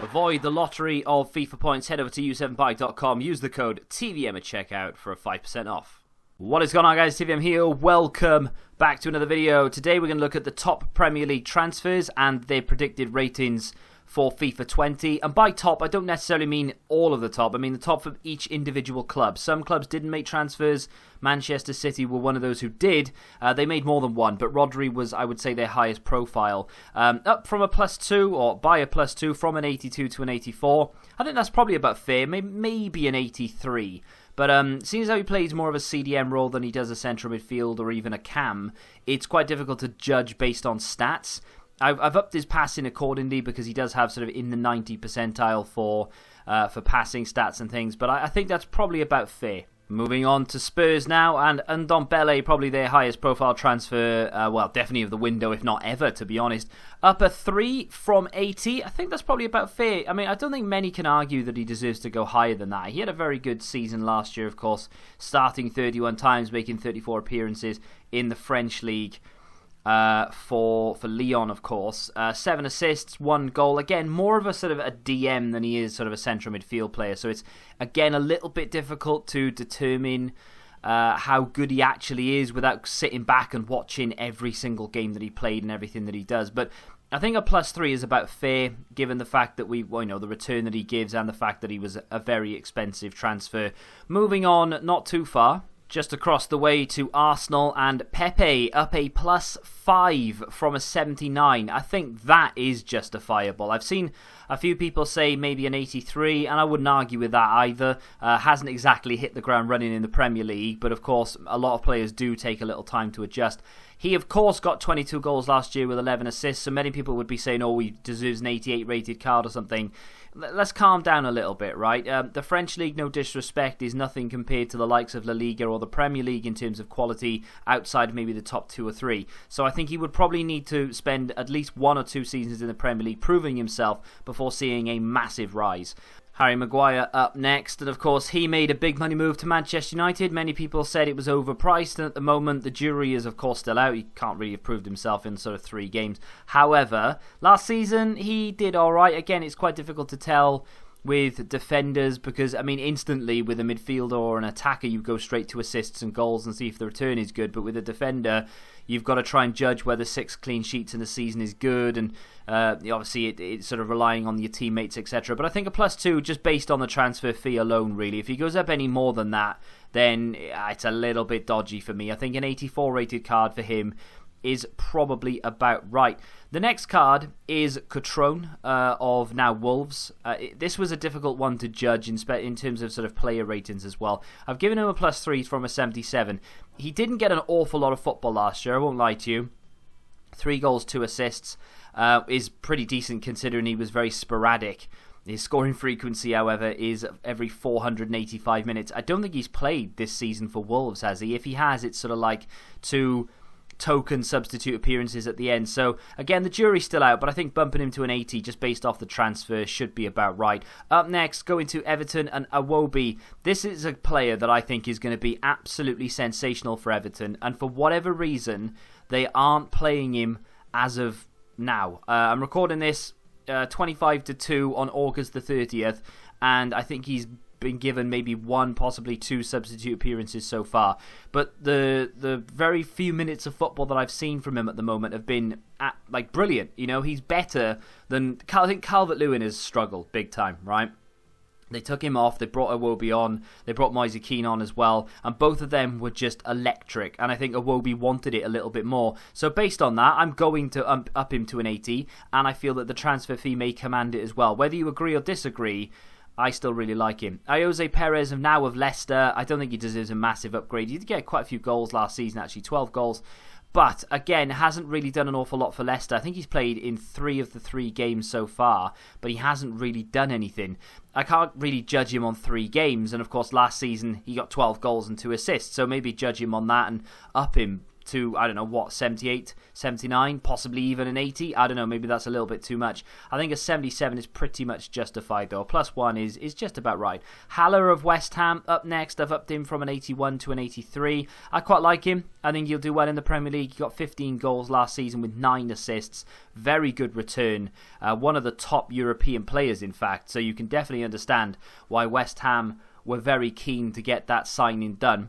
Avoid the lottery of FIFA points. Head over to u7bike.com. Use the code TVM at checkout for a 5% off. What is going on, guys? TVM here. Welcome back to another video. Today we're going to look at the top Premier League transfers and their predicted ratings for FIFA 20. And by top, I don't necessarily mean all of the top. I mean the top from each individual club. Some clubs didn't make transfers. Manchester City were one of those who did. They made more than one, but Rodri was, I would say, their highest profile. Up from a +2, or by a +2, from an 82 to an 84. I think that's probably about fair. Maybe an 83. But seeing as how he plays more of a CDM role than he does a central midfield or even a cam, it's quite difficult to judge based on stats. I've upped his passing accordingly because he does have sort of in the 90 percentile for passing stats and things, but I think that's probably about fair. Moving on to Spurs now, and Ndombele, probably their highest profile transfer, well, definitely of the window, if not ever, to be honest. Up a 3 from 80, I think that's probably about fair. I mean, I don't think many can argue that he deserves to go higher than that. He had a very good season last year, of course, starting 31 times, making 34 appearances in the French league. For Lyon, of course. 7 assists, 1 goal. Again, more of a sort of a DM than he is sort of a central midfield player. So it's, again, a little bit difficult to determine how good he actually is without sitting back and watching every single game that he played and everything that he does. But I think a +3 is about fair, given the fact that the return that he gives and the fact that he was a very expensive transfer. Moving on, not too far, just across the way to Arsenal, and Pepe up a +5 from a 79. I think that is justifiable. I've seen a few people say maybe an 83, and I wouldn't argue with that either. Hasn't exactly hit the ground running in the Premier League, but of course a lot of players do take a little time to adjust. He, of course, got 22 goals last year with 11 assists, so many people would be saying, oh, he deserves an 88 rated card or something. Let's calm down a little bit, right? The French League, no disrespect, is nothing compared to the likes of La Liga or the Premier League in terms of quality, outside maybe the top 2 or 3. So I think he would probably need to spend at least 1 or 2 seasons in the Premier League proving himself before seeing a massive rise. Harry Maguire up next, and of course he made a big money move to Manchester United. Many people said it was overpriced, and at the moment the jury is of course still out. He can't really have proved himself in sort of 3 games. However, last season he did alright. Again, it's quite difficult to tell with defenders because, I mean, instantly with a midfielder or an attacker you go straight to assists and goals and see if the return is good, but with a defender you've got to try and judge whether 6 clean sheets in the season is good, and obviously it's sort of relying on your teammates, etc. But I think a +2 just based on the transfer fee alone, really. If he goes up any more than that, then it's a little bit dodgy for me. I think an 84 rated card for him is probably about right. The next card is Cotrone of now Wolves. This was a difficult one to judge in terms of sort of player ratings as well. I've given him a +3 from a 77. He didn't get an awful lot of football last year, I won't lie to you. 3 goals, 2 assists is pretty decent considering he was very sporadic. His scoring frequency, however, is every 485 minutes. I don't think he's played this season for Wolves, has he? If he has, it's sort of like 2 token substitute appearances at the end. So again, the jury's still out, but I think bumping him to an 80 just based off the transfer should be about right. Up next, going to Everton and Iwobi. This is a player that I think is going to be absolutely sensational for Everton, and for whatever reason they aren't playing him as of now. I'm recording this 25-2 on August the 30th, and I think he's been given maybe 1, possibly 2 substitute appearances so far, but the very few minutes of football that I've seen from him at the moment have been brilliant. You know, he's better than I think Calvert-Lewin has struggled big time, right? They took him off, they brought Iwobi on, they brought Moise Kean on as well, and both of them were just electric, and I think Iwobi wanted it a little bit more. So based on that, I'm going to up him to an 80, and I feel that the transfer fee may command it as well. Whether you agree or disagree, I still really like him. Jose Perez of Leicester, I don't think he deserves a massive upgrade. He did get quite a few goals last season, actually, 12 goals. But, again, hasn't really done an awful lot for Leicester. I think he's played in 3 of the 3 games so far, but he hasn't really done anything. I can't really judge him on 3 games, and of course last season he got 12 goals and 2 assists, so maybe judge him on that and up him to, I don't know, what, 78, 79, possibly even an 80. I don't know, maybe that's a little bit too much. I think a 77 is pretty much justified, though. A +1 is just about right. Haller of West Ham up next. I've upped him from an 81 to an 83. I quite like him. I think he'll do well in the Premier League. He got 15 goals last season with 9 assists. Very good return. One of the top European players, in fact. So you can definitely understand why West Ham were very keen to get that signing done.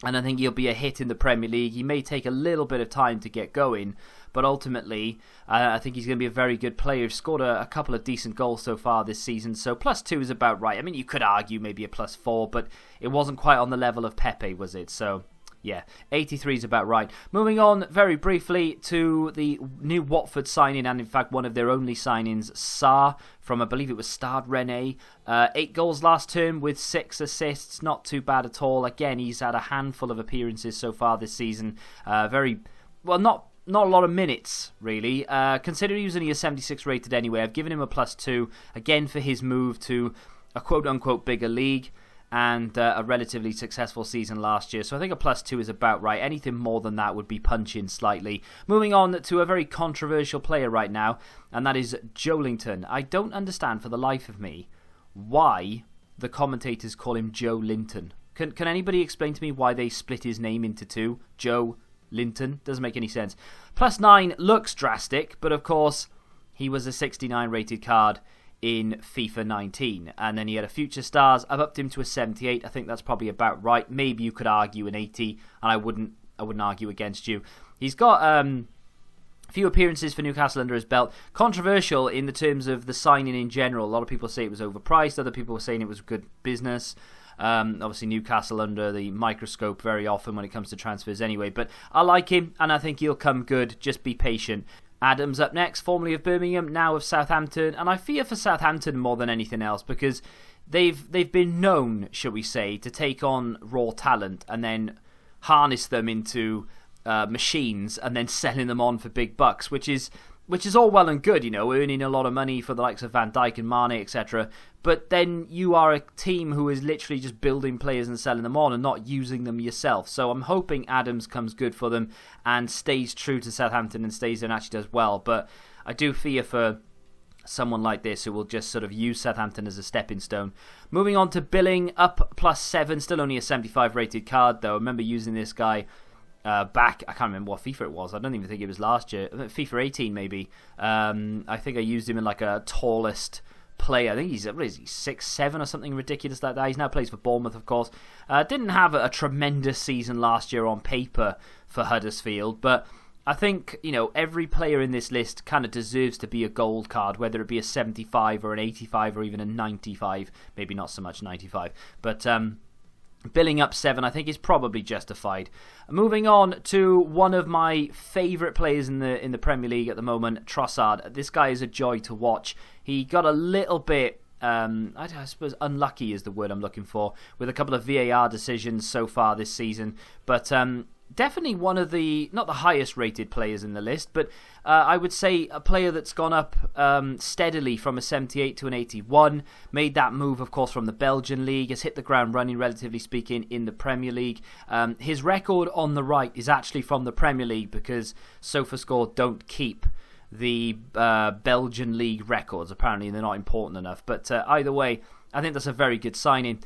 And I think he'll be a hit in the Premier League. He may take a little bit of time to get going, but ultimately, I think he's going to be a very good player. He's scored a couple of decent goals so far this season, so +2 is about right. I mean, you could argue maybe a +4, but it wasn't quite on the level of Pepe, was it? So, yeah, 83 is about right. Moving on very briefly to the new Watford signing, and in fact one of their only signings, Sarr, from I believe it was Stade Rennais. 8 goals last term with 6 assists, not too bad at all. Again, he's had a handful of appearances so far this season. Not a lot of minutes, really. Considering he was only a 76 rated anyway, I've given him a +2, again for his move to a quote-unquote bigger league, and a relatively successful season last year. So I think a +2 is about right. Anything more than that would be punching slightly. Moving on to a very controversial player right now, and that is Joelinton. I don't understand for the life of me why the commentators call him Joe Linton. Can anybody explain to me why they split his name into 2? Joe Linton? Doesn't make any sense. +9 looks drastic, but of course he was a 69 rated card in FIFA 19, and then he had a Future Stars. I've upped him to a 78. I think that's probably about right. Maybe you could argue an 80, and I wouldn't argue against you. He's got a few appearances for Newcastle under his belt. Controversial in the terms of the signing in general. A lot of people say it was overpriced. Other people were saying it was good business. Obviously Newcastle under the microscope very often when it comes to transfers anyway, but I like him and I think he'll come good. Just be patient. Adams up next, formerly of Birmingham, now of Southampton, and I fear for Southampton more than anything else because they've been known, shall we say, to take on raw talent and then harness them into machines and then selling them on for big bucks, which is all well and good, you know, earning a lot of money for the likes of Van Dijk and Mane, etc. But then you are a team who is literally just building players and selling them on and not using them yourself. So I'm hoping Adams comes good for them and stays true to Southampton and stays there and actually does well. But I do fear for someone like this who will just sort of use Southampton as a stepping stone. Moving on to Billing, up +7, still only a 75 rated card though. I remember using this guy back, I can't remember what FIFA it was. I don't even think it was last year. FIFA 18 maybe. I think I used him in like a tallest player. I think he's 6'7" or something ridiculous like that. He's now plays for Bournemouth, of course. Didn't have a tremendous season last year on paper for Huddersfield, but I think, you know, every player in this list kind of deserves to be a gold card, whether it be a 75 or an 85 or even a 95. Maybe not so much 95, but Billing up 7, I think, is probably justified. Moving on to one of my favourite players in the Premier League at the moment, Trossard. This guy is a joy to watch. He got a little bit, I suppose unlucky is the word I'm looking for, with a couple of VAR decisions so far this season. But definitely one of the, not the highest rated players in the list, but I would say a player that's gone up steadily from a 78 to an 81. Made that move, of course, from the Belgian League. Has hit the ground running, relatively speaking, in the Premier League. His record on the right is actually from the Premier League because SofaScore don't keep the Belgian League records. Apparently, they're not important enough. But either way, I think that's a very good signing.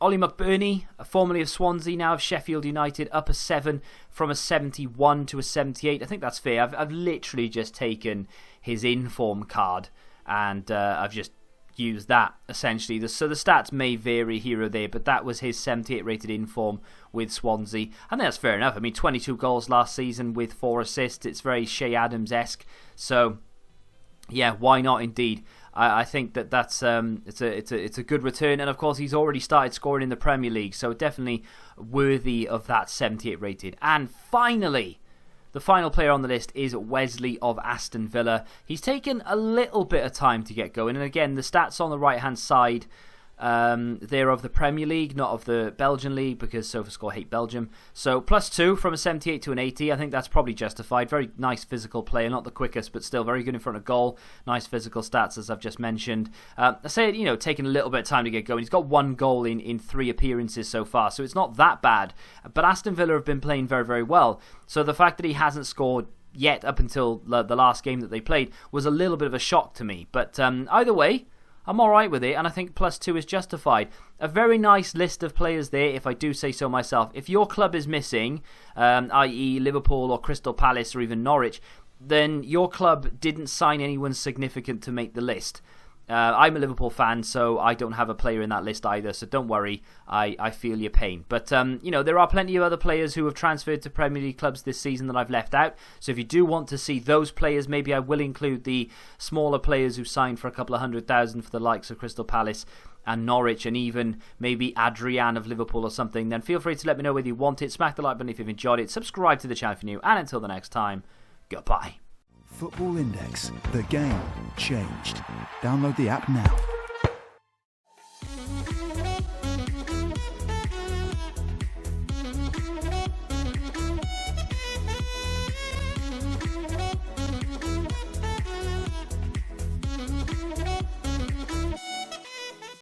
Ollie McBurney, formerly of Swansea, now of Sheffield United, up a 7 from a 71 to a 78. I think that's fair. I've literally just taken his inform card and I've just used that, essentially. So the stats may vary here or there, but that was his 78 rated inform with Swansea. I think that's fair enough. I mean, 22 goals last season with 4 assists. It's very Shea Adams-esque. So, yeah, why not indeed? I think that's it's a good return, and of course he's already started scoring in the Premier League, so definitely worthy of that 78 rated. And finally, the final player on the list is Wesley of Aston Villa. He's taken a little bit of time to get going, and again the stats on the right hand side They're of the Premier League, not of the Belgian League, because SofaScore hate Belgium. So +2 from a 78 to an 80. I think that's probably justified. Very nice physical player, not the quickest, but still very good in front of goal. Nice physical stats, as I've just mentioned. I say, taking a little bit of time to get going. He's got 1 goal in 3 appearances so far, so it's not that bad. But Aston Villa have been playing very, very well. So the fact that he hasn't scored yet up until the last game that they played was a little bit of a shock to me. But either way, I'm alright with it, and I think +2 is justified. A very nice list of players there, if I do say so myself. If your club is missing, i.e. Liverpool or Crystal Palace or even Norwich, then your club didn't sign anyone significant to make the list. I'm a Liverpool fan, so I don't have a player in that list either, so don't worry, I feel your pain. But, there are plenty of other players who have transferred to Premier League clubs this season that I've left out, so if you do want to see those players, maybe I will include the smaller players who signed for a couple of 100,000 for the likes of Crystal Palace and Norwich, and even maybe Adrian of Liverpool or something. Then feel free to let me know whether you want it. Smack the like button if you've enjoyed it, subscribe to the channel if you're new, and until the next time, goodbye. Football Index. The game changed. Download the app now.